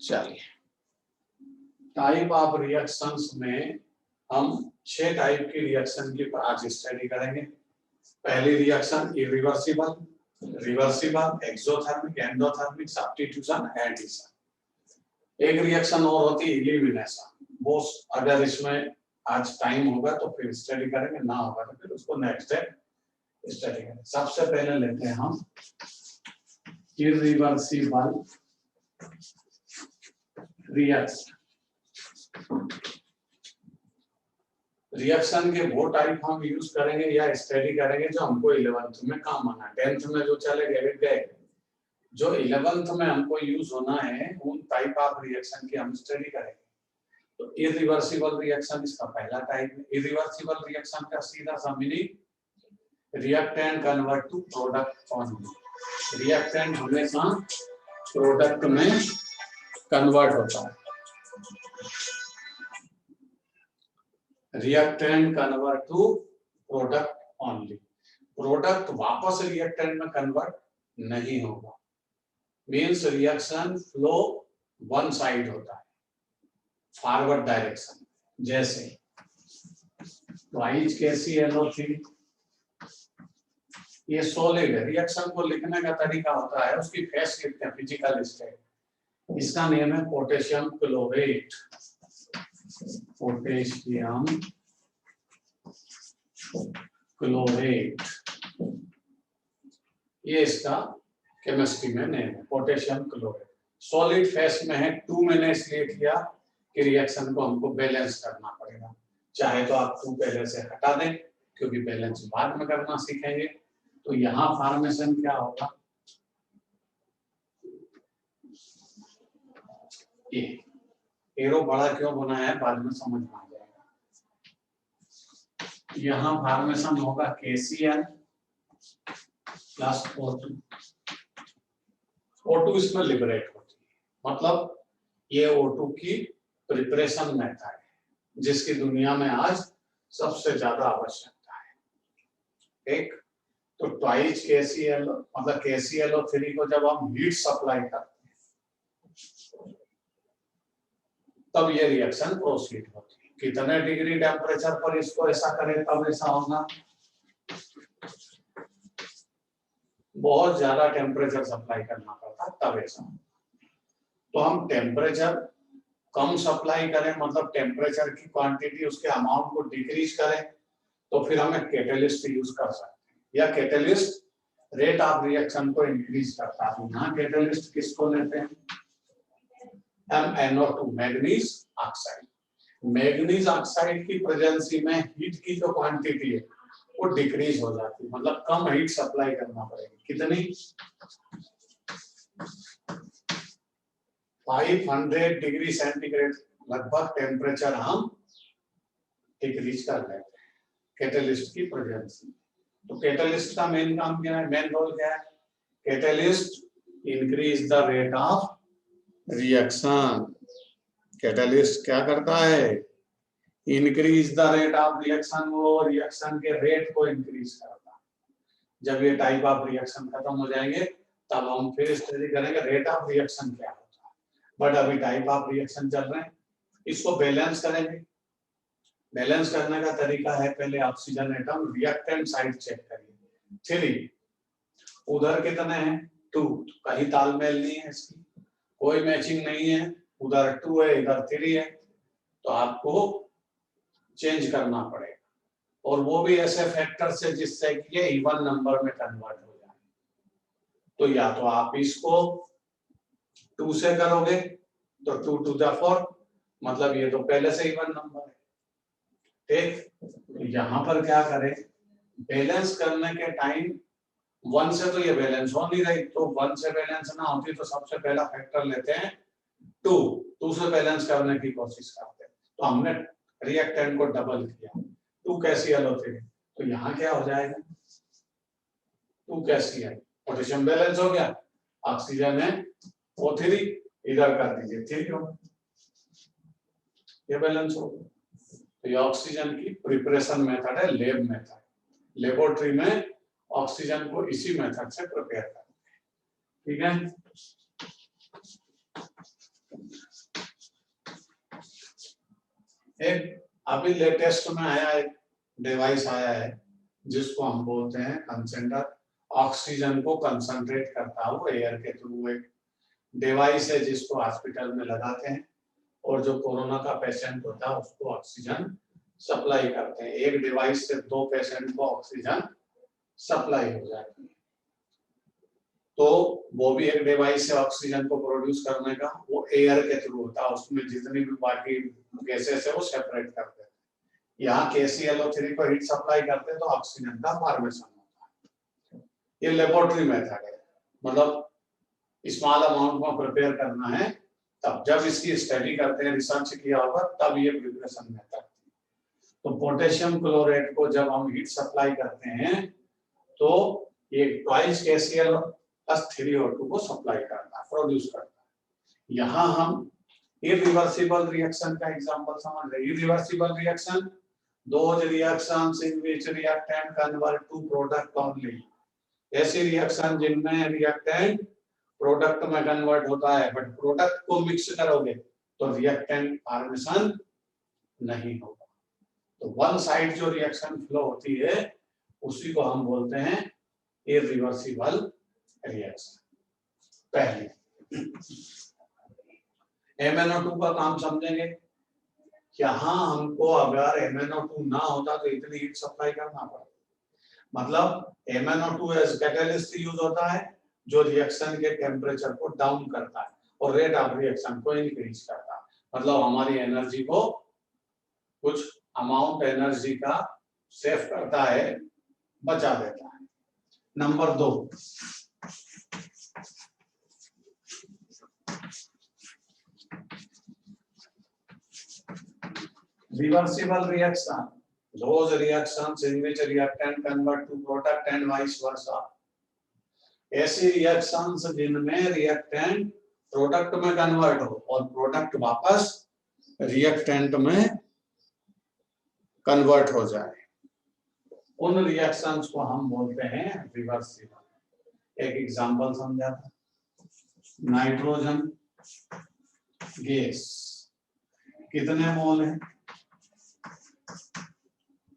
चलिए, type of reactions में हम 6 टाइप की रिएक्शन की आज स्टडी करेंगे। पहली reaction irreversible, reversible, exothermic, endothermic, substitution, addition. एक रिएक्शन और होती है एलिमिनेशन। वो अगर इसमें आज टाइम होगा तो फिर स्टडी करेंगे, ना होगा तो फिर उसको नेक्स्ट डे स्टडी करेंगे। सबसे पहले लेते हैं हम इरिवर्सिबल रिएक्शन। रिएक्शन के वो टाइप हम यूज करेंगे या स्टडी करेंगे जो हमको 11th में काम आना है। 10th में जो चले गए, जो 11th में हमको यूज होना है उन टाइप ऑफ रिएक्शन की हम स्टडी करेंगे। तो इरिवर्सिबल रिएक्शन इसका पहला टाइप है। इरिवर्सिबल रिएक्शन का सीधा सा meaning reactant convert to product only. Reactant हमेशा प्रोडक्ट में कन्वर्ट होता है। Reactant convert to product only. Product वापस रिएक्टेंट में कन्वर्ट नहीं होगा। Means reaction flow one side होता है, फॉरवर्ड डायरेक्शन। जैसे ट्वाइस KClO3 ये सॉलिड है। रिएक्शन को लिखने का तरीका होता है, उसकी फेस लिखते हैं, फिजिकल स्टेट। इसका नेम है पोटेशियम क्लोरेट। पोटेशियम क्लोरेट ये इसका केमिस्ट्री में नेम है, पोटेशियम क्लोरेट। सॉलिड फेस में है। 2 मैंने इसलिए किया कि रिएक्शन को हमको बैलेंस करना पड़ेगा। चाहे तो आप 2 पहले से हटा दें क्योंकि बैलेंस बाद में करना सीखेंगे। तो यहाँ फॉर्मेशन क्या होगा, ये एरो बड़ा क्यों बना है बाद में समझ में आ जाएगा। यहाँ फॉर्मेशन होगा KCl प्लस O2। O2 इसमें लिबरेट होती है, मतलब ये O2 की प्रिपरेशन मेथड है जिसकी दुनिया में आज सबसे ज्यादा आवश्यकता है। एक तो ट्वाइस KCl मतलब KClO3 को जब हम हीट सप्लाई करते हैं तब ये रिएक्शन प्रोसीड होती है। कितने डिग्री टेम्परेचर पर इसको ऐसा करें तब ऐसा होगा, बहुत ज्यादा टेम्परेचर सप्लाई करना पड़ता तब ऐसा। तो हम टेम्परेचर कम सप्लाई करें, मतलब टेम्परेचर की क्वांटिटी उसके अमाउंट को डिक्रीज करें, तो फिर हमें कैटलिस्ट यूज कर सकते हैं। या कैटलिस्ट रेट ऑफ रिएक्शन को इंक्रीज करता है। यहाँ कैटलिस्ट किसको लेते हैं, MnO2 manganese oxide. Manganese oxide की प्रेजेंसी में हीट की जो क्वांटिटी है वो डिक्रीज हो जाती है, मतलब कम हीट सप्लाई करना पड़ेगी। कितनी, 500 डिग्री सेंटीग्रेड लगभग टेम्परेचर हम डिक्रीज कर लेते हैं कैटलिस्ट की प्रेजेंसी। तो कैटलिस्ट का मेन काम क्या है, मेन रोल क्या है, catalyst increase the rate of reaction. Catalyst क्या करता है, increase the rate of reaction. वो रिएक्शन के रेट को इंक्रीज करता है। जब ये टाइप ऑफ रिएक्शन खत्म हो जाएंगे तब हम फिर स्टडी करेंगे रेट ऑफ रिएक्शन क्या होता है। बट अभी टाइप ऑफ रिएक्शन चल रहे हैं, इसको बैलेंस करेंगे। बैलेंस करने का तरीका है, पहले oxygen atom reactant side check करिए। 3 उधर कितने हैं, 2, कहीं तालमेल नहीं है, इसकी कोई मैचिंग नहीं है। उधर 2 है, इधर 3 है, तो आपको चेंज करना पड़ेगा। और वो भी ऐसे फैक्टर से जिससे कि ये इवन नंबर में कन्वर्ट हो जाए। तो या तो आप इसको 2 से करोगे तो 2 to the 4, मतलब ये तो पहले से इवन नंबर है। ठीक, यहाँ पर क्या करें, बैलेंस करने के टाइम 1 से तो ये बैलेंस हो नहीं रही, तो 1 से बैलेंस ना होती तो सबसे पहला फैक्टर लेते हैं 2 से बैलेंस करने की कोशिश करते हैं। तो हमने रिएक्टेंट को डबल किया, 2 KClO3, तो यहाँ क्या हो जाएगा, 2 KCl, पोटेशियम बैलेंस हो गया, ऑक्सीजन है O3, इधर कर दीजिए 3 हो, ये बैलेंस हो गया। तो ये ऑक्सीजन की प्रिपरेशन मेथड है, लैब मेथड। लेबोरेटरी में ऑक्सीजन को इसी मेथड से प्रिपेयर करते हैं। ठीक है, एक अभी लेटेस्ट में आया एक डिवाइस आया है जिसको हम बोलते हैं कंसेंट्रेटर, ऑक्सीजन को कंसंट्रेट करता है वो एयर के थ्रू। एक डिवाइस है जिसको हॉस्पिटल में लगाते हैं और जो कोरोना का पेशेंट होता है उसको ऑक्सीजन सप्लाई करते हैं। एक डिवाइस से 2 पेशेंट को ऑक्सीजन सप्लाई हो जाती है। तो वो भी एक डिवाइस है ऑक्सीजन को प्रोड्यूस करने का, वो एयर के थ्रू होता है, उसमें जितनी भी बाकी गैसेस है वो सेपरेट करते हैं। यहाँ KClO3 को हीट सप्लाई करते हैं तो ऑक्सीजन का फॉर्मेशन होता है। ये लेबोरेटरी मेथड है, मतलब स्मॉल अमाउंट में प्रिपेयर करना है, तब जब इसकी स्टडी करते हैं, रिसर्च किया होगा तब ये प्रिपरेशन मेथड। तो पोटेशियम क्लोराइड को जब हम हीट सप्लाई करते हैं तो ये ट्वाइस KCl+3O2 को सप्लाई करता है, प्रोड्यूस करता है। यहाँ हम इरिवर्सिबल रिएक्शन का एग्जांपल समझ रहे हैं। Irreversible reaction, those reactions in which reactant convert to product only। ऐसी रिएक्शन जिनमें रिएक्टेंट प्रोडक्ट में कन्वर्ट होता है, बट प्रोडक्ट को मिक्स करोगे तो रिएक्टेंट फॉर्मेशन नहीं होगा। तो वन साइड जो रिएक्शन फ्लो होती है उसी को हम बोलते हैं इरिवर्सिबल रिएक्शन। पहले MnO2 का काम समझेंगे। यहाँ हमको अगर MnO2 ना होता तो इतनी हीट सप्लाई करना पड़ता। मतलब MnO2 एज कैटलिस्ट यूज होता है जो रिएक्शन के टेम्परेचर को डाउन करता है और रेट ऑफ रिएक्शन को इंक्रीज करता है। मतलब हमारी एनर्जी को, कुछ अमाउंट एनर्जी का सेव करता है, बचा देता है। Number 2, reversible reaction, those reactions in which reactant convert to product and vice versa। ऐसी रिएक्शंस जिनमें रिएक्टेंट प्रोडक्ट में कन्वर्ट हो और प्रोडक्ट वापस रिएक्टेंट में कन्वर्ट हो जाए, उन रिएक्शंस को हम बोलते हैं रिवर्सिबल। एक एग्जांपल समझा था, नाइट्रोजन गैस कितने मोल है?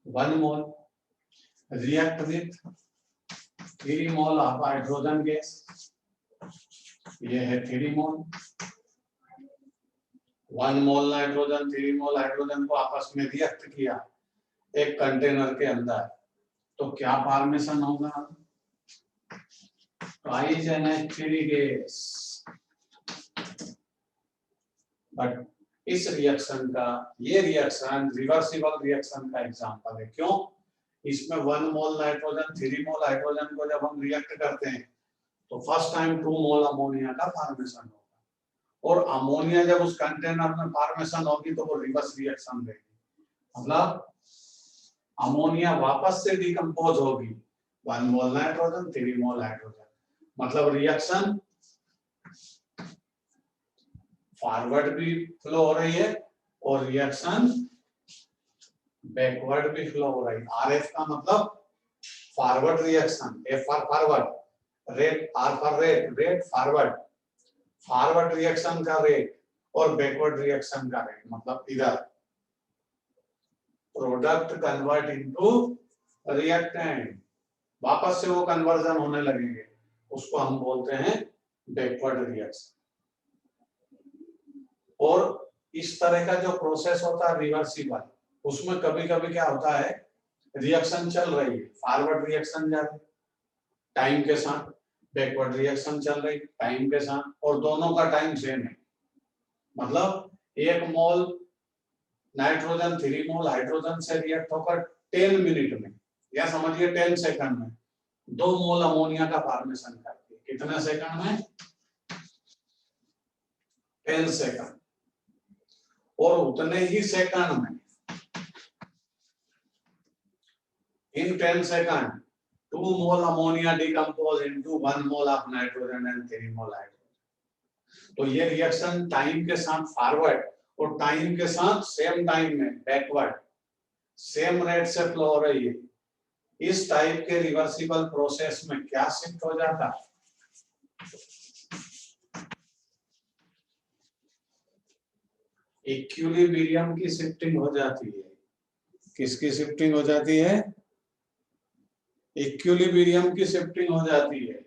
1 mole. React with 3 mole of hydrogen gas, ये है 3 मोल। 1 मोल नाइट्रोजन 3 मोल हाइड्रोजन को आपस में रिएक्ट किया एक कंटेनर के अंदर, तो क्या फॉर्मेशन होगा? Twice NH3 gas. बट इस रिएक्शन का, ये रिएक्शन रिवर्सिबल रिएक्शन का एग्जांपल है। क्यों? इसमें 1 मोल नाइट्रोजन 3 मोल हाइड्रोजन को जब हम रिएक्ट करते हैं तो फर्स्ट टाइम 2 मोल अमोनिया का फॉर्मेशन होगा, और अमोनिया जब उस कंटेनर में फॉर्मेशन होगी तो वो रिवर्स रिएक्शन देगी। मतलब अमोनिया वापस से डिकम्पोज होगी, 1 मोल नाइट्रोजन 3 मोल हाइड्रोजन, मतलब रिएक्शन फॉरवर्ड भी फ्लो हो रही है और रिएक्शन बैकवर्ड भी फ्लो हो रही है। RF का मतलब forward reaction, F for forward, rate R for rate, rate forward, forward reaction का रेट और बैकवर्ड रिएक्शन का रेट, मतलब इधर प्रोडक्ट कन्वर्ट इनटू रिएक्टेंट, वापस से वो कन्वर्जन होने लगेंगे, उसको हम बोलते हैं बैकवर्ड रिएक्शन। और इस तरह का जो प्रोसेस होता है रिवर्सिबल, उसमें कभी कभी क्या होता है, रिएक्शन चल रही है, फॉरवर्ड रिएक्शन जा रही टाइम के साथ, बैकवर्ड रिएक्शन चल रही टाइम के साथ, और दोनों का टाइम सेम है। मतलब 1 मोल नाइट्रोजन 3 मोल हाइड्रोजन से रिएक्ट होकर 10 मिनट में, या समझिए 10 सेकंड में 2 मोल अमोनिया का फॉर्मेशन करती है। कितने सेकंड में? 10 सेकंड। और उतने ही सेकंड में, in 10 seconds 2 mole ammonia decompose into 1 mole of nitrogen and 3 mole hydrogen। तो ये रिएक्शन टाइम के साथ फॉरवर्ड और टाइम के साथ सेम टाइम में बैकवर्ड सेम रेट से फ्लो हो रही है। इस टाइप के रिवर्सिबल प्रोसेस में क्या शिफ्ट हो जाता है? इक्विलिब्रियम की शिफ्टिंग हो जाती है। किसकी शिफ्टिंग हो जाती है? इक्विलिब्रियम की शिफ्टिंग हो जाती है।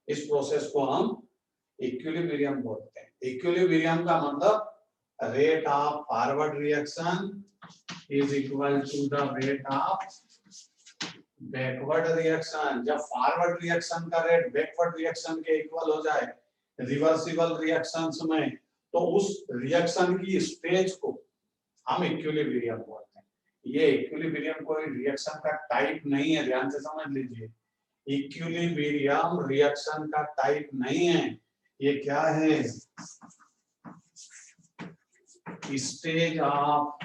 इस प्रोसेस को हम इक्विलिब्रियम बोलते हैं। इक्विलिब्रियम का मतलब rate of forward reaction is equal to the rate of backward reaction. जब फॉरवर्ड रिएक्शन का रेट बैकवर्ड रिएक्शन के इक्वल हो जाए रिवर्सिबल रिएक्शंस में, तो उस रिएक्शन की स्टेज को हम इक्विलिब्रियम बोलते हैं। ये इक्विलिब्रियम कोई रिएक्शन का टाइप नहीं है, ध्यान से समझ लीजिए। इक्विलिब्रियम रिएक्शन का टाइप नहीं है, ये क्या है? Stage of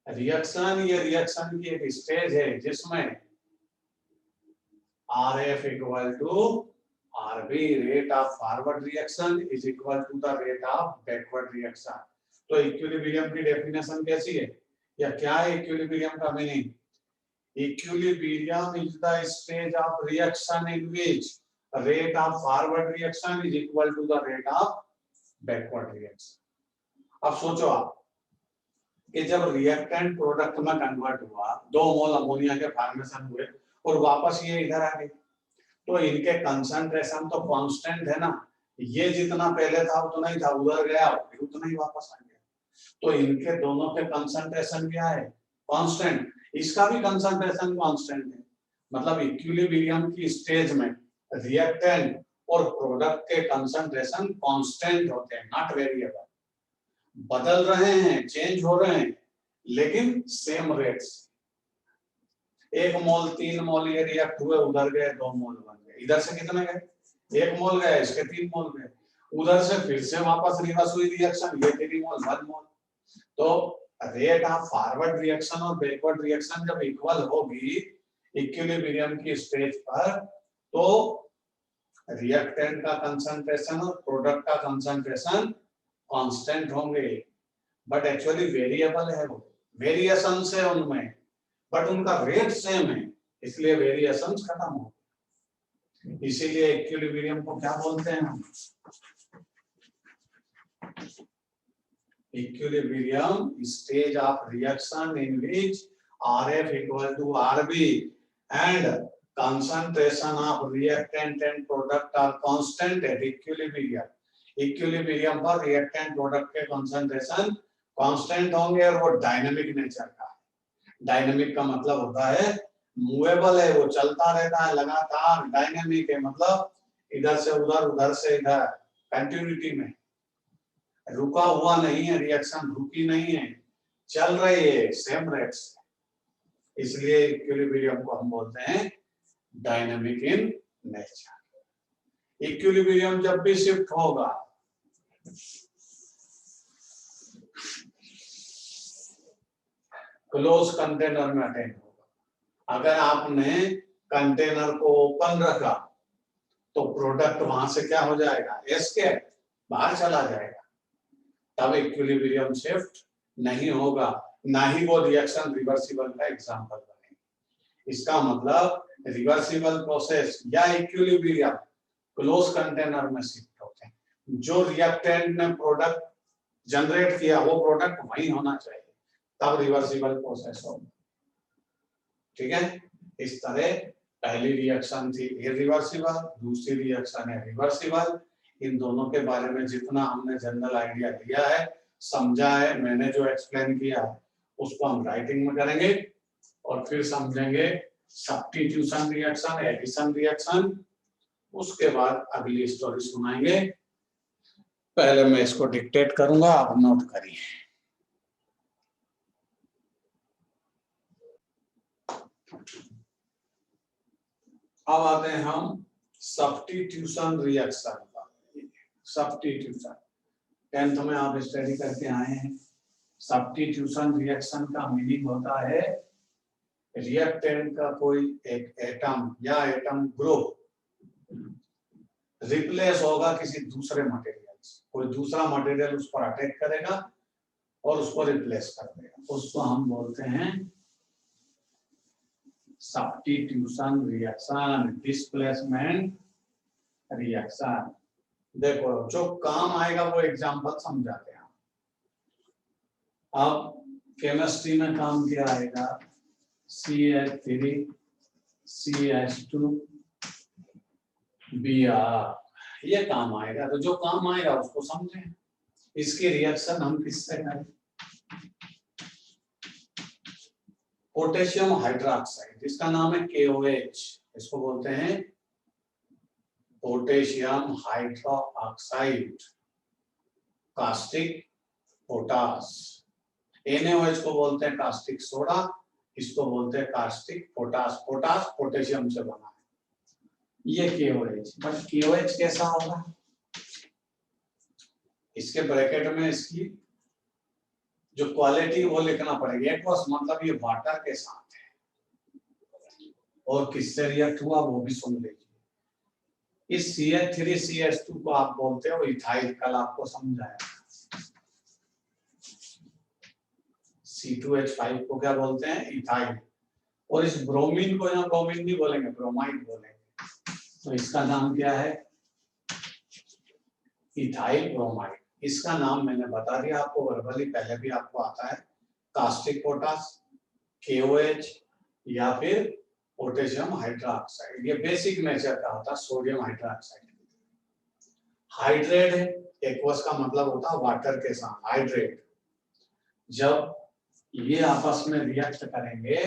reaction. ये रिएक्शन की एक स्टेज है जिसमें RF equal to RB, rate of forward reaction is equal to the rate of backward reaction. तो इक्विलिब्रियम की डेफिनेशन कैसी है या क्या है इक्विलिब्रियम का meaning? Equilibrium is the stage of reaction in which rate of forward reaction is equal to the rate of backward reaction. अब सोचो आप कि जब रिएक्टेंट प्रोडक्ट में कन्वर्ट हुआ, 2 मोल अमोनिया के फॉर्मेशन हुए और वापस ये इधर आ गए, तो इनके कंसंट्रेशन तो कांस्टेंट है ना। ये जितना पहले था उतना ही था, उधर गया फिर उतना ही वापस आ गया। तो इनके दोनों के कंसंट्रेशन क्या है? कांस्टेंट। इसका भी कंसंट्रेशन कांस्टेंट है। मतलब इक्विलिब्रियम की स्टेज में रिएक्टेंट और प्रोडक्ट के कंसंट्रेशन कांस्टेंट होते हैं, नॉट वेरिएबल। बदल रहे हैं, चेंज हो रहे हैं, लेकिन सेम रेट्स। 1 मोल 3 मोल ये रिएक्ट हुए, उधर गए 2 मोल बन गए। इधर से कितने गए? 1 मोल गए, इसके 3 मोल गए। उधर से फिर से वापस रिवर्स हुई रिएक्शन, ये 3 मोल 1 मोल। तो रेट ऑफ फॉरवर्ड रिएक्शन और बैकवर्ड रिएक्शन जब इक्वल होगी इक्विलिब्रियम की स्टेज पर, तो रिएक्टेंट का कंसंट्रेशन और प्रोडक्ट का कंसंट्रेशन कांस्टेंट होंगे, बट एक्चुअली वेरिएबल है, वो वेरिएशंस है उनमें, बट उनका रेट सेम है, इसलिए वेरिएशंस खत्म हो। इसीलिए इक्विलिब्रियम को क्या बोलते हैं हम? Equilibrium, stage of reaction in which RF equal to RB and concentration of reactant and product are constant at equilibrium. Equilibrium पर reactant product के concentration constant होंगे और वो dynamic nature का है। Dynamic का मतलब होता है मूवेबल है, वो चलता रहता है लगातार। डायनेमिक है मतलब इधर से उधर, उधर से इधर, कंटिन्यूटी में, रुका हुआ नहीं है, रिएक्शन रुकी नहीं है, चल रही है सेम रेट्स। इसलिए इक्विलिब्रियम को हम बोलते हैं डायनामिक इन नेचर। इक्विलिब्रियम जब भी शिफ्ट होगा क्लोज कंटेनर में अटेंड होगा। अगर आपने कंटेनर को ओपन रखा तो प्रोडक्ट वहां से क्या हो जाएगा? एस्केप, बाहर चला जाएगा, तब इक्विलिब्रियम शिफ्ट नहीं होगा, ना ही वो रिएक्शन रिवर्सिबल का एग्जांपल बनेगी। इसका मतलब रिवर्सिबल प्रोसेस या इक्विलिब्रियम क्लोज कंटेनर में शिफ्ट होते हैं। जो रिएक्टेंट ने प्रोडक्ट जनरेट किया वो प्रोडक्ट वही होना चाहिए, तब रिवर्सिबल प्रोसेस होगा। ठीक है, इस तरह पहली रिएक्शन थी इरिवर्सिबल, दूसरी रिएक्शन है रिवर्सिबल। इन दोनों के बारे में जितना हमने जनरल आइडिया दिया है, समझा है, मैंने जो एक्सप्लेन किया है उसको हम राइटिंग में करेंगे और फिर समझेंगे सब्स्टिट्यूशन रिएक्शन, एडिशन रिएक्शन। उसके बाद अगली स्टोरी सुनाएंगे। पहले मैं इसको डिक्टेट करूंगा, आप नोट करिए। अब आते हैं हम सब्स्टिट्यूशन रिएक्शन का। सब्स्टिट्यूशन 10th में आप स्टडी करके आए हैं। सब्स्टिट्यूशन रिएक्शन का मीनिंग होता है रिएक्टेंट का कोई एक एटम या एटम ग्रुप रिप्लेस होगा किसी दूसरे मटेरियल से। कोई दूसरा मटेरियल उस पर अटैक करेगा और उसको रिप्लेस कर देगा, उसको हम बोलते हैं सब्स्टिट्यूशन रिएक्शन, डिस्प्लेसमेंट रिएक्शन। देखो जो काम आएगा वो एग्जांपल समझाते हैं। अब केमिस्ट्री में काम क्या आएगा, CH3 CH2 Br, ये काम आएगा। तो जो काम आएगा उसको समझें। इसकी रिएक्शन हम किससे करें, पोटेशियम हाइड्रोक्साइड, जिसका नाम है KOH, इसको बोलते हैं potassium hydroxide, caustic potash. NaOH को बोलते हैं कास्टिक सोडा, इसको बोलते हैं कास्टिक पोटास। पोटास पोटेशियम से बना है, ये KOH। बट KOH कैसा होगा, इसके ब्रैकेट में इसकी जो क्वालिटी वो लिखना पड़ेगा। एक्वस मतलब ये वाटर के साथ है, और किससे रिएक्ट हुआ वो भी सुन लीजिए। इस CH3 CH2 को आप बोलते हो इथाइल, कल आपको समझाया। C2H5 को क्या बोलते हैं, इथाइल। और इस ब्रोमीन को यहाँ ब्रोमीन नहीं बोलेंगे, ब्रोमाइड बोलेंगे। तो इसका नाम क्या है, इथाइल ब्रोमाइड। इसका नाम मैंने बता दिया आपको वर्बली, पहले भी आपको आता है, कास्टिक पोटास, KOH या फिर पोटेशियम हाइड्रोक्साइड। ये बेसिक नेचर का होता है सोडियम हाइड्रोक्साइड। हाइड्रेट है, एक्वस का मतलब होता है वाटर के साथ, हाइड्रेट। जब ये आपस में रिएक्ट करेंगे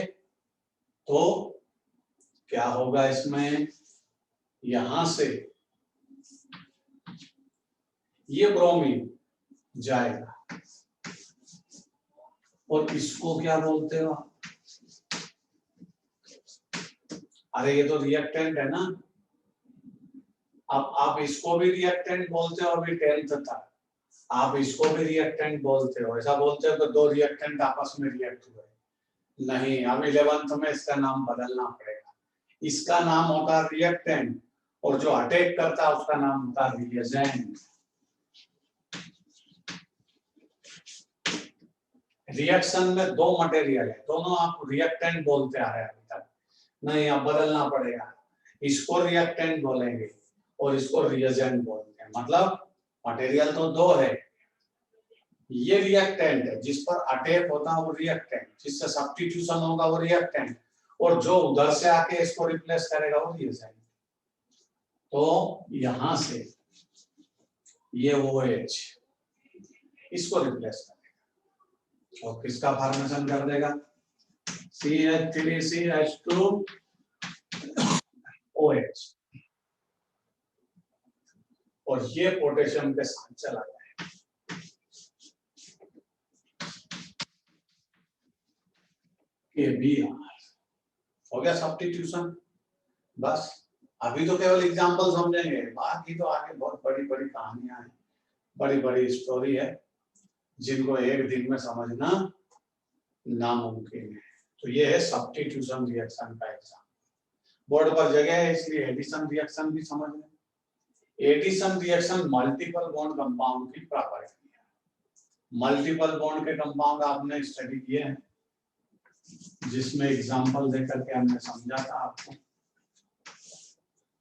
तो क्या होगा, इसमें यहां से ये ब्रोमीन जाएगा, और इसको क्या बोलते हो, अरे ये तो रिएक्टेंट है ना। अब आप इसको भी रिएक्टेंट बोलते हो, अभी 10th तक आप इसको भी रिएक्टेंट बोलते हो। ऐसा बोलते हो तो दो रिएक्टेंट आपस में रिएक्ट हुए, नहीं। अब 11th में इसका नाम बदलना पड़ेगा। इसका नाम होता है रिएक्टेंट, और जो अटैक करता है उसका नाम होता है रिएजेंट। रिएक्शन में दो मटेरियल है, दोनों आप रिएक्टेंट बोलते आ रहे हैं अभी तक, नहीं अब बदलना पड़ेगा। इसको रिएक्टेंट बोलेंगे और इसको रिएजेंट बोलते हैं। मतलब मटेरियल तो दो है, ये रिएक्टेंट है, जिस पर अटैक होता है वो रिएक्टेंट, जिससे सब्स्टिट्यूशन होगा वो रिएक्टेंट, और जो उधर से आके इसको रिप्लेस करेगा वो रिएजेंट। तो यहां से ये OH इसको रिप्लेस करेगा और किसका फॉर्मेशन कर देगा, CH3 CH2 OH, और ये पोटेशियम के साथ चला जाएगा। Br हो गया सब्स्टिट्यूशन। बस अभी तो केवल एग्जांपल समझेंगे, बाकी तो आगे बहुत बड़ी बड़ी कहानियां हैं, बड़ी बड़ी स्टोरी है, जिनको एक दिन में समझना नामुमकिन है। तो ये है सब्स्टिट्यूशन रिएक्शन का एग्जाम। बोर्ड पर जगह है इसलिए एडिशन रिएक्शन भी समझ लें। Addition reaction multiple bond compound की प्रॉपर्टी है। मल्टीपल बॉन्ड के कंपाउंड आपने स्टडी किए हैं, जिसमें एग्जांपल देकर के हमने समझा था आपको।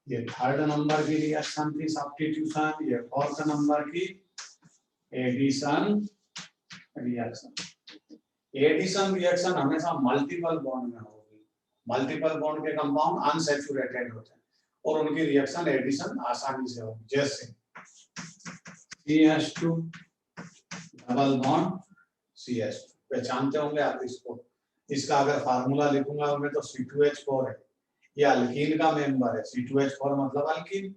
ये 3rd नंबर की रिएक्शन थी सब्स्टिट्यूशन, ये 4th नंबर की एडिशन रिएक्शन। एडिशन रिएक्शन हमेशा मल्टीपल बॉन्ड में होगी। मल्टीपल बॉन्ड के कंपाउंड अनसैचुरेटेड होते हैं और उनकी रिएक्शन एडिशन आसानी से होगी। जैसे CH2 डबल बॉन्ड CH2, पहचानते होंगे आप इसको। इसका अगर फार्मूला लिखूंगा मैं तो C2H4 है, ये अल्कीन का मेंबर है। C2H4 मतलब अल्कीन।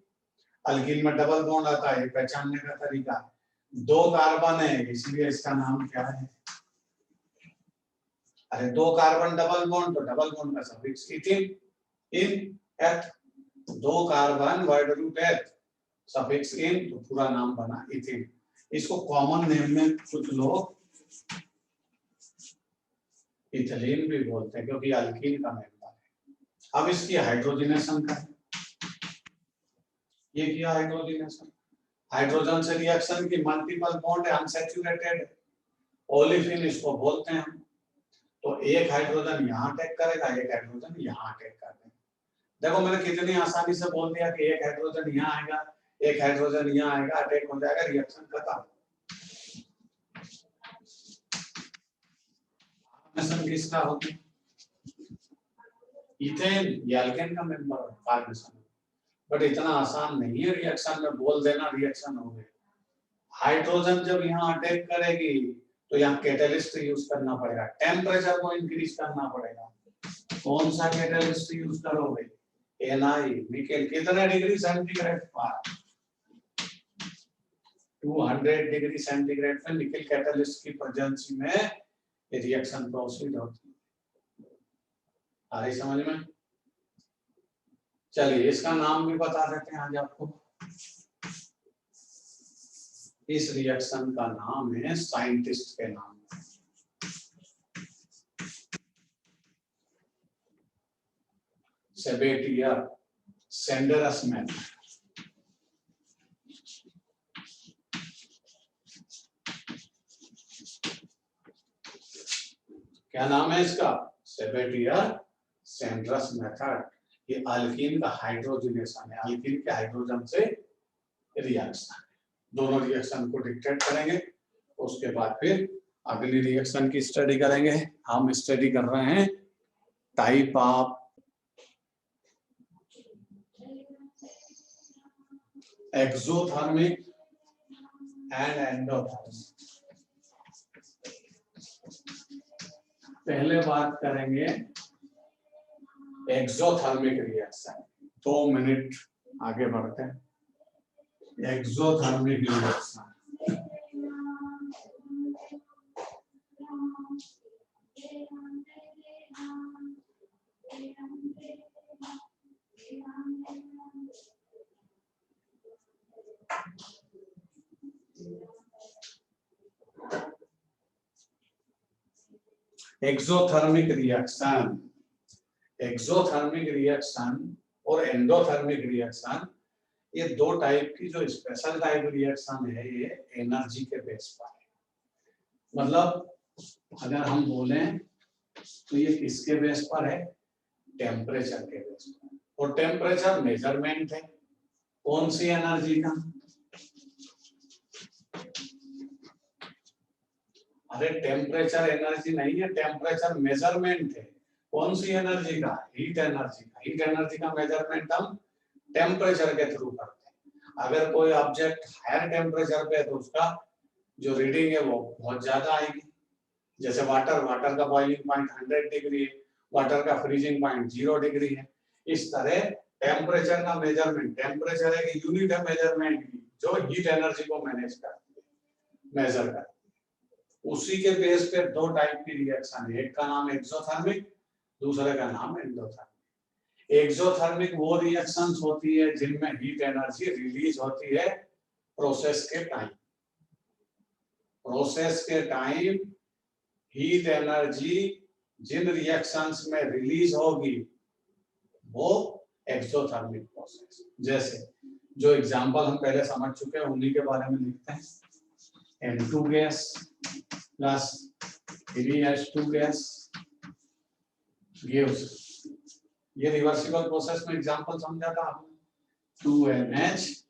अल्कीन में डबल बॉन्ड आता है, पहचानने का तरीका, 2 कार्बन है इसलिए इसका नाम क्या है, अरे 2 कार्बन डबल बॉन्ड तो डबल बॉन्ड का सफिक्स इथिन, इन एथ, 2 कार्बन वर्ड रूट एथ सफिक्स इन, तो पूरा नाम बना इथिन। इसको कॉमन नेम में कुछ लोग इथिलीन भी बोलते हैं क्योंकि अल्कीन का मेंबर है। अब इसकी हाइड्रोजनेशन का, ये किया हाइड्रोजनेशन, हाइड्रोजन से रिएक्शन की मल्टीपल बॉन्ड है, अनसैचुरेटेड, ओलिफिन इसको बोलते हैं हम। तो एक हाइड्रोजन यहाँ अटैक करेगा, एक हाइड्रोजन यहाँ अटैक कर देगा। देखो मैंने कितनी आसानी से बोल दिया कि एक हाइड्रोजन यहाँ आएगा, एक हाइड्रोजन यहाँ आएगा, अटैक हो जाएगा, रिएक्शन खत्म। फॉर्मेशन किसका होगी? इथेन या एल्केन का मेंबर फॉर्मेशन, बट इतना आसान नहीं है रिएक्शन में बोल देना रिएक्शन हो गई। हाइड्रोजन जब यहाँ अटैक करेगी तो यहाँ कैटलिस्ट यूज करना पड़ेगा, टेम्परेचर को इंक्रीज करना पड़ेगा। कौन सा कैटलिस्ट यूज करोगे? Na, निकेल कितने डिग्री सेंटीग्रेड पर? 200 डिग्री सेंटीग्रेड पे निकेल कैटलिस्ट की प्रेजेंस में ये रिएक्शन प्रोसीड होती है। आ रही समझ में? चलिए इसका नाम भी बता देते हैं आज आपको। इस रिएक्शन का नाम है, साइंटिस्ट के नाम, सेबेटियर सेंडरस मेथड। क्या नाम है इसका? सेबेटियर सेंडरस मेथड। ये अल्कीन का हाइड्रोजनेशन है, अल्कीन के हाइड्रोजन से रिएक्शन। दोनों रिएक्शन को डिक्टेट करेंगे, उसके बाद फिर अगली रिएक्शन की स्टडी करेंगे। हम स्टडी कर रहे हैं type of exothermic and endothermic. पहले बात करेंगे एक्सोथर्मिक रिएक्शन। 2 मिनट आगे बढ़ते हैं। Exothermic reaction, exothermic reaction, exothermic reaction और एंडोथर्मिक रिएक्शन, ये दो टाइप की जो स्पेशल टाइप रिएक्शन है, ये एनर्जी के बेस पर है। मतलब अगर हम बोलें तो ये किसके बेस पर है? टेम्परेचर के बेस पर। और टेम्परेचर मेजरमेंट है कौन सी एनर्जी का? अरे टेम्परेचर एनर्जी नहीं है, टेम्परेचर मेजरमेंट है। कौन सी एनर्जी का? हीट एनर्जी का। हीट एनर्जी का मेजरमेंट हम टेम्परेचर के थ्रू करते हैं। अगर कोई ऑब्जेक्ट हायर टेम्परेचर पे है तो उसका जो रीडिंग है वो बहुत ज्यादा आएगी। जैसे वाटर, वाटर का बॉइलिंग पॉइंट 100 डिग्री है, वाटर का फ्रीजिंग पॉइंट 0 डिग्री है। इस तरह टेम्परेचर का मेजरमेंट, टेम्परेचर एक यूनिट है मेजरमेंट की जो हीट एनर्जी को मैनेज करती है, मेजर करती है। उसी के बेस पे दो टाइप की रिएक्शन है, एक का नाम एक्सोथर्मिक, दूसरे का नाम एंडोथर्मिक। एक्सोथर्मिक वो रिएक्शंस होती है जिनमें हीट एनर्जी रिलीज होती है प्रोसेस के टाइम। प्रोसेस के टाइम हीट एनर्जी जिन रिएक्शंस में रिलीज होगी वो एक्सोथर्मिक प्रोसेस। जैसे जो एग्जांपल हम पहले समझ चुके हैं उन्हीं के बारे में लिखते हैं। N2 gas plus 3H2 gas gives, ये रिवर्सिबल प्रोसेस में एग्जांपल समझा था आपने, 2NH3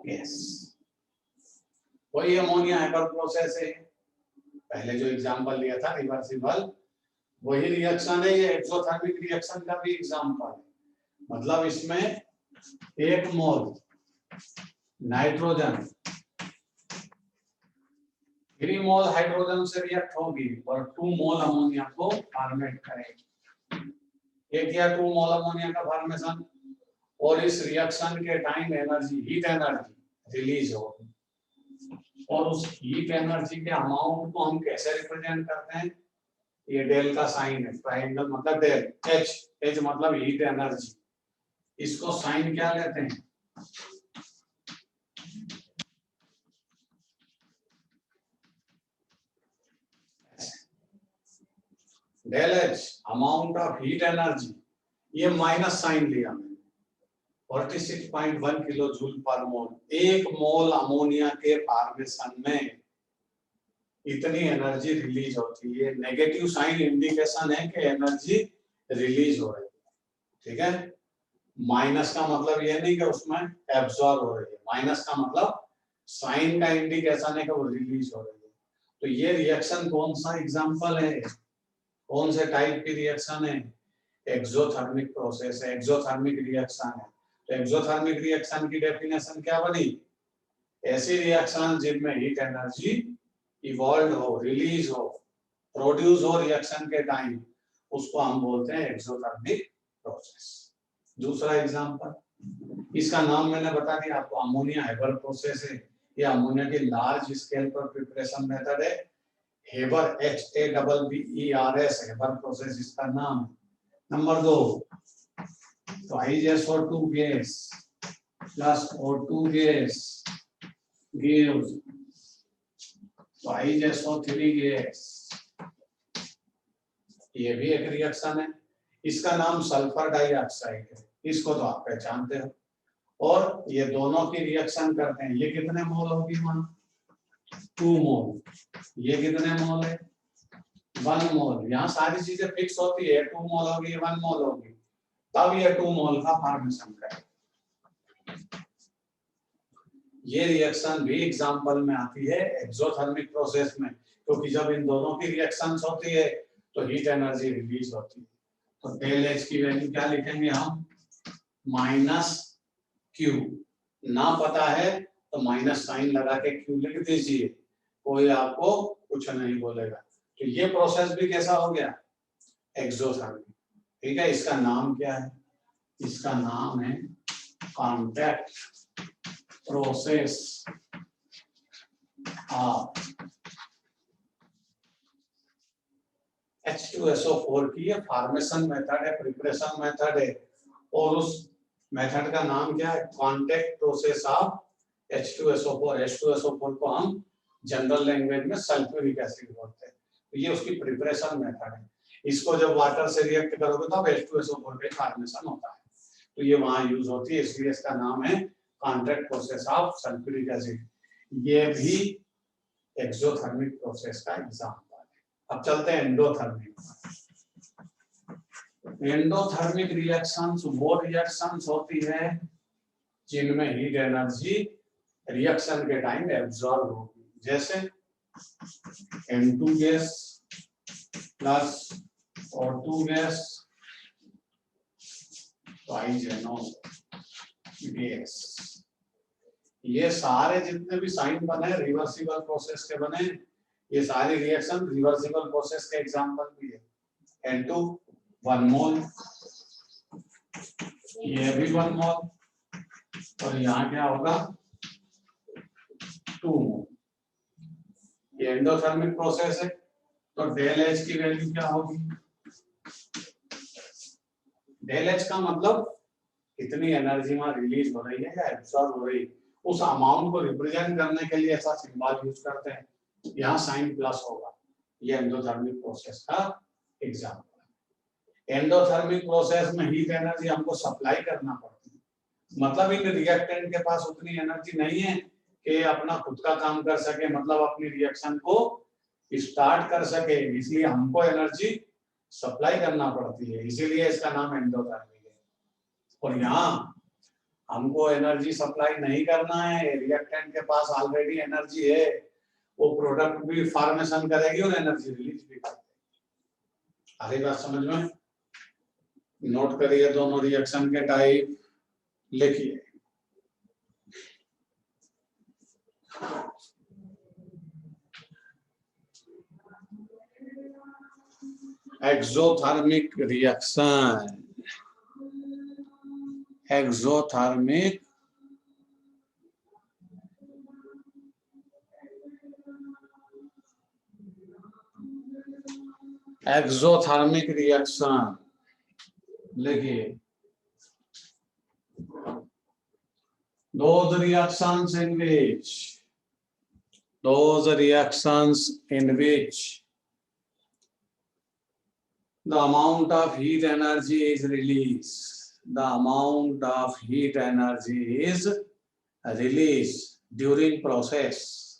गैस। वही अमोनिया हाइपर प्रोसेस है, पहले जो एग्जांपल लिया था रिवर्सिबल, वही रिएक्शन है। ये एक्सोथर्मिक रिएक्शन का भी एग्जांपल है। मतलब इसमें 1 मोल नाइट्रोजन 3 मोल हाइड्रोजन से रिएक्ट होगी और 2 मोल अमोनिया को फॉर्मेट करेगी। 1 या 2 मोल अमोनिया का फॉर्मेशन, और इस रिएक्शन के time energy, heat energy release होगी। और उस हीट एनर्जी के अमाउंट को हम कैसे रिप्रेजेंट करते हैं? ये डेल का साइन है, ट्रायंगल मतलब डेल, एच, एच मतलब हीट एनर्जी। इसको साइन क्या लेते हैं? Del H, amount of heat energy. ये माइनस साइन लिया मैंने, 46.1 किलो जूल पर मोल। 1 मोल अमोनिया के फॉर्मेशन में इतनी एनर्जी रिलीज होती है। नेगेटिव साइन इंडिकेशन है कि एनर्जी रिलीज हो रही है, ठीक है। माइनस का मतलब ये नहीं कि उसमें एब्जॉर्ब हो रही है, माइनस का मतलब साइन का इंडिकेशन है कि वो रिलीज हो रही है। तो ये रिएक्शन कौन सा एग्जांपल है, कौन से टाइप की रिएक्शन है, एक्सोथर्मिक प्रोसेस है, एक्सोथर्मिक रिएक्शन है। तो एक्सोथर्मिक रिएक्शन की डेफिनेशन क्या बनी, ऐसी रिएक्शन जिनमें हीट एनर्जी इवॉल्व हो, रिलीज हो, प्रोड्यूस हो रिएक्शन के टाइम, उसको हम बोलते हैं एक्सोथर्मिक प्रोसेस। दूसरा एग्जांपल, इसका नाम मैंने बता दिया आपको, अमोनिया हेबर प्रोसेस है। ये अमोनिया की लार्ज स्केल पर प्रिपरेशन मेथड है। हेबर HABBERS हेबर प्रोसेस इसका नाम है। नंबर 2, तो HSO2 gas plus O2 gas gives तो HSO3 गैस, ये भी एक रिएक्शन है। इसका नाम सल्फर डाइऑक्साइड है, इसको तो आप पहचानते हो। और ये दोनों की रिएक्शन करते हैं, ये कितने मोल होगी मान, 2 मोल, ये कितने मोल है, 1 मोल। यहाँ सारी चीजें फिक्स होती है, 2 मोल होगी, 1 मोल होगी, तब ये 2 मोल का फॉर्मेशन करेगा। ये रिएक्शन भी एग्जांपल में आती है एक्सोथर्मिक प्रोसेस में, क्योंकि जब इन दोनों की रिएक्शंस होती है तो हीट एनर्जी रिलीज होती है। तो डेल एच की वैल्यू क्या लिखेंगे हम, -Q, ना पता है तो माइनस साइन लगा के Q लिख दीजिए, कोई आपको कुछ नहीं बोलेगा। तो ये प्रोसेस भी कैसा हो गया, एक्सोथर्मिक। ठीक है, इसका नाम क्या है, इसका नाम है कॉन्टैक्ट प्रोसेस ऑफ H2SO4 की। ये फॉर्मेशन मेथड है, प्रिपरेशन मेथड है, और उस मेथड का नाम क्या है, contact process of H2SO4। H2SO4 को हम जनरल लैंग्वेज में सल्फ्यूरिक एसिड बोलते हैं। तो ये उसकी प्रिपरेशन मेथड है। इसको जब वाटर से रिएक्ट करोगे तब H2SO4 का फॉर्मेशन होता है, तो ये वहां यूज होती है, इसलिए इसका नाम है contact process of sulphuric acid. ये भी एक्सोथर्मिक प्रोसेस का एग्जांपल है। अब चलते हैं एंडोथर्मिक। एंडोथर्मिक रिएक्शंस वो रिएक्शंस होती है जिनमें हीट एनर्जी रिएक्शन के टाइम एब्जॉर्ब होगी, जैसे N2 gas plus O2 gas gas. ये सारे जितने भी साइन बने रिवर्सिबल प्रोसेस के बने, ये सारी रिएक्शन रिवर्सिबल प्रोसेस के एग्जांपल भी है। N2 1 मोल, ये भी 1 मोल, और यहाँ क्या होगा 2 मोल। ये एंडोथर्मिक प्रोसेस है, तो डेल एच की वैल्यू क्या होगी, डेल एच का मतलब कितनी एनर्जी वहां रिलीज हो रही है या एब्सॉर्ब हो रही है, उस अमाउंट को रिप्रेजेंट करने के लिए ऐसा सिंबल यूज करते हैं, यहाँ साइन प्लस होगा। ये एंडोथर्मिक प्रोसेस का एग्जांपल है। एंडोथर्मिक प्रोसेस में हीट एनर्जी हमको सप्लाई करना पड़ती है, मतलब इन रिएक्टेंट के पास उतनी एनर्जी नहीं है कि अपना खुद का काम कर सके, मतलब अपनी रिएक्शन को स्टार्ट कर सके, इसलिए हमको एनर्जी सप्लाई करना पड़ती है, इसीलिए इसका नाम एंडोथर्मिक है। और यहाँ हमको एनर्जी सप्लाई नहीं करना है, रिएक्टेंट के पास ऑलरेडी एनर्जी है, वो प्रोडक्ट भी फॉर्मेशन करेगी और एनर्जी रिलीज भी करेगी। आगे बात समझ में, नोट करिए दोनों रिएक्शन के टाइप लिखिए। Exothermic reaction, exothermic exothermic reaction लिखिए, those reactions in which the amount of heat energy is released, the amount of heat energy is released during process,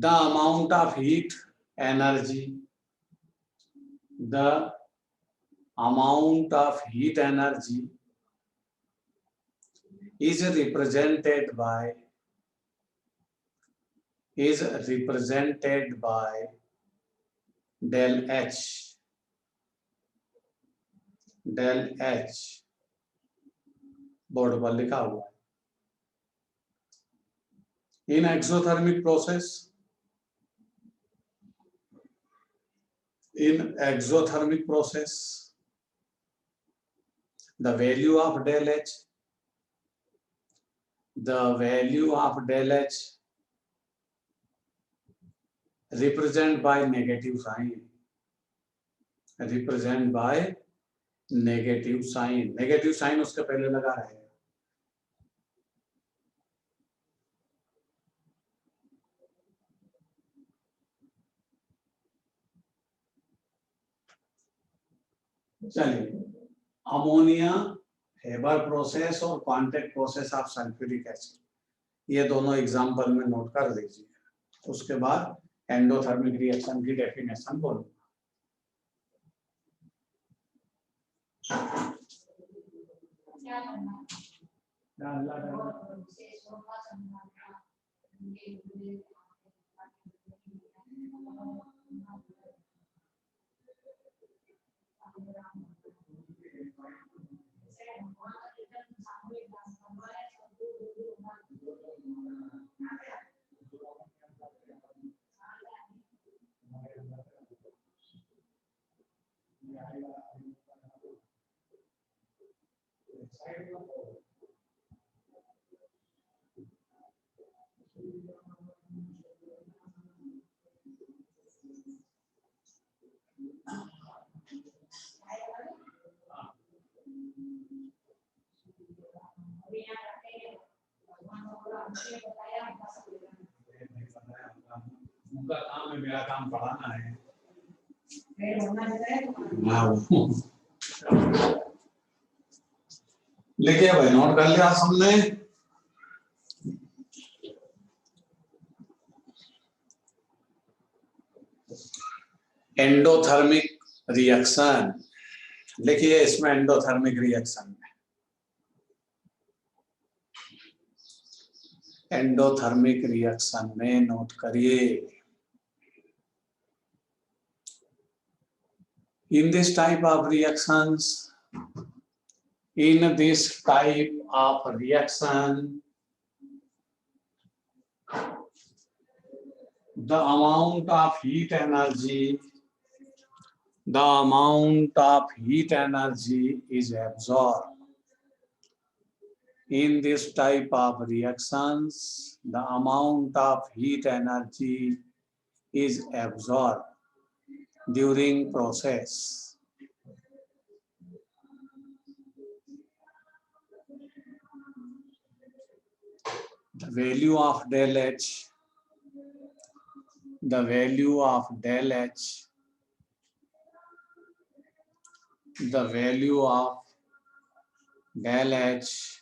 the amount of heat energy, the amount of heat energy is represented by del H. del H board पर लिखा हुआ है. In exothermic process, the value of del H represent by negative sign. Negative sign उसके पहले लगा है. चलिए, ammonia, Haber process और contact process of sulphuric acid, ये दोनों एग्जांपल में नोट कर लीजिए. उसके बाद एंडोथर्मिक रिएक्शन की डेफिनेशन बोलूंगा. उनका काम है, मेरा काम पढ़ाना है. लिखिए भाई, नोट कर लिया सबने. एंडोथर्मिक रिएक्शन लिखिए, इसमें एंडोथर्मिक रिएक्शन में नोट करिए. In this type of reaction, the amount of heat energy is absorbed. In this type of reactions, the amount of heat energy is absorbed during process. The value of del H